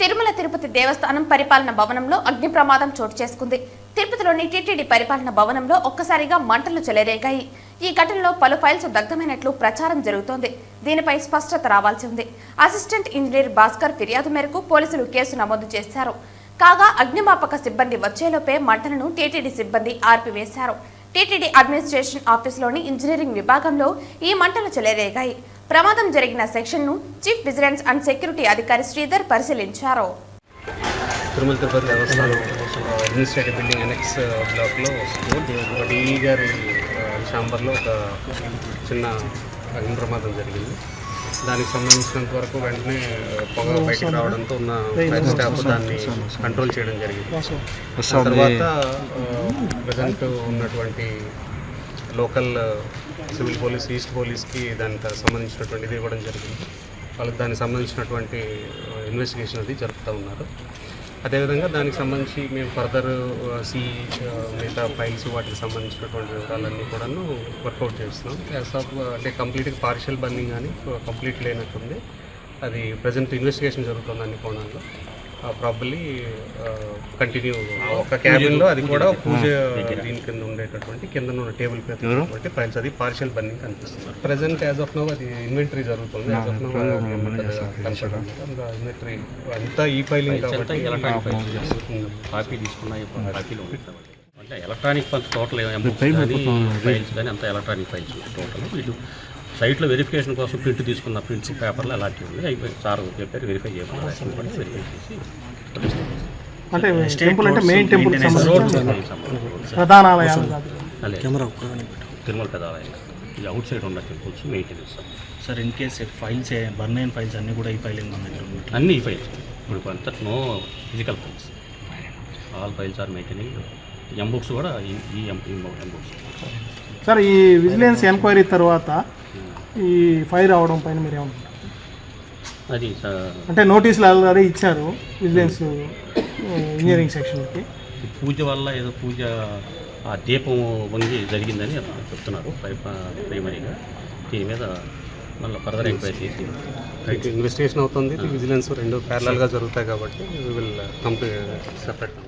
తిరుమల తిరుపతి దేవస్థానం పరిపాలన భవనంలో అగ్ని ప్రమాదం చోటు చేసుకుంది. తిరుపతిలోని టీటీడీ పరిపాలన భవనంలో ఒక్కసారిగా మంటలు చెలరేగాయి. ఈ ఘటనలో పలు ఫైల్స్ దగ్ధమైనట్లు ప్రచారం జరుగుతోంది. దీనిపై స్పష్టత రావాల్సి ఉంది. అసిస్టెంట్ ఇంజనీర్ భాస్కర్ ఫిర్యాదు మేరకు పోలీసులు కేసు నమోదు చేశారు. కాగా అగ్నిమాపక సిబ్బంది వచ్చేలోపే మంటలను టీటీడీ సిబ్బంది ఆర్పివేశారు. టీటీడీ అడ్మినిస్ట్రేషన్ ఆఫీసులోని ఇంజనీరింగ్ విభాగంలో ఈ మంటలు చెలరేగాయి. ప్రమాదం జరిగిన సెక్షన్ను చీఫ్ విజిలెన్స్ అండ్ సెక్యూరిటీ అధికారి శ్రీధర్ పరిశీలించారు. తిరుమల తిరుపతి దేవస్థానం అడ్మినిస్ట్రేటివ్ బిల్డింగ్ ఎనెక్స్ బ్లాక్లో ఒక డిఈ గారి ఛాంబర్లో ఒక చిన్న అగ్ని ప్రమాదం జరిగింది. దానికి సంబంధించినంత వరకు వెంటనే పొగ బయటకు రావడంతో ఉన్న ఫైర్ స్టాఫ్ దాన్ని కంట్రోల్ చేయడం జరిగింది. తర్వాత ప్రజెంట్ ఉన్నటువంటి లోకల్ సివిల్ పోలీస్, ఈస్ట్ పోలీస్కి దానికి సంబంధించినటువంటిది ఇవ్వడం జరిగింది. వాళ్ళకి దానికి సంబంధించినటువంటి ఇన్వెస్టిగేషన్ అది జరుపుతూ ఉన్నారు. అదేవిధంగా దానికి సంబంధించి మేము ఫర్దర్ మిగతా ఫైల్స్ వాటికి సంబంధించినటువంటి వివరాలన్నీ కూడాను వర్కౌట్ చేస్తున్నాం. యాజ్ ఆఫ్ అంటే కంప్లీట్గా పార్షియల్ బర్నింగ్ కానీ కంప్లీట్ లేనట్టుంది. అది ప్రజెంట్ ఇన్వెస్టిగేషన్ జరుగుతుంది అన్ని కోణాల్లో. ప్రాబబ్లీ కంటిన్యూ ఒక క్యాబిన్లో అది కూడా పూజ దీని కింద ఉండేటటువంటి కింద ఉన్న టేబుల్ మీద ఫైల్స్ అది పార్షియల్ బర్నింగ్ కనిపిస్తుంది. ప్రజెంట్ యాజ్ ఆఫ్ నో అది ఇన్వెంటరీ జరుగుతుంది. యాజ్ ఆఫ్ నో ఇన్వెంటరీ అంతా ఈ ఫైలింగ్ కాబట్టి కాపీ తీసుకున్నాయి అంటే ఎలక్ట్రానిక్ ఫైల్స్ టోటల్ ఫైల్స్ కానీ అంతా ఎలక్ట్రానిక్ ఫైల్స్ టోటల్. వీళ్ళు సైట్లో వెరిఫికేషన్ కోసం ప్రింట్ తీసుకున్న ప్రింట్స్ పేపర్లు అలాంటివి ఉన్నాయి. అయిపోయి సార్ చెప్పారు వెరిఫై చేయకుండా వెరిఫై చేసి అంటే టెంపుల్ అంటే మెయిన్ టెంపుల్ ప్రధాన ఆలయాలు తిరుమల పెద్ద ఆలయం. ఇది అవుట్ సైడ్ ఉన్న temples maintenance. Sir in case files burn అయిన ఫైల్స్ అన్నీ కూడా ఈ ఫైలింగ్ అన్నీ ఈ ఫైల్స్ ఇప్పుడు అంతా no physical files, all files are maintaining. M books కూడా ఈ ఎంబుక్స్. సార్ ఈ విజిలెన్స్ ఎంక్వైరీ తర్వాత ఈ ఫైర్ అవడం పైన మీరు ఏమనుకుంటారు? అది అంటే నోటీసులు ఆల్రెడీ ఇచ్చారు విజిలెన్స్ ఇంజనీరింగ్ సెక్షన్కి. పూజ వల్ల ఏదో పూజ ఆ దీపం వంగి జరిగిందని చెప్తున్నారు ప్రైమరీగా. దీని మీద మళ్ళీ ఫర్దర్ ఎంక్వైరీ చేసి ఇన్వెస్టిగేషన్ అవుతుంది. విజిలెన్స్ రెండు ప్యారలల్గా జరుగుతాయి కాబట్టి we will come to separate.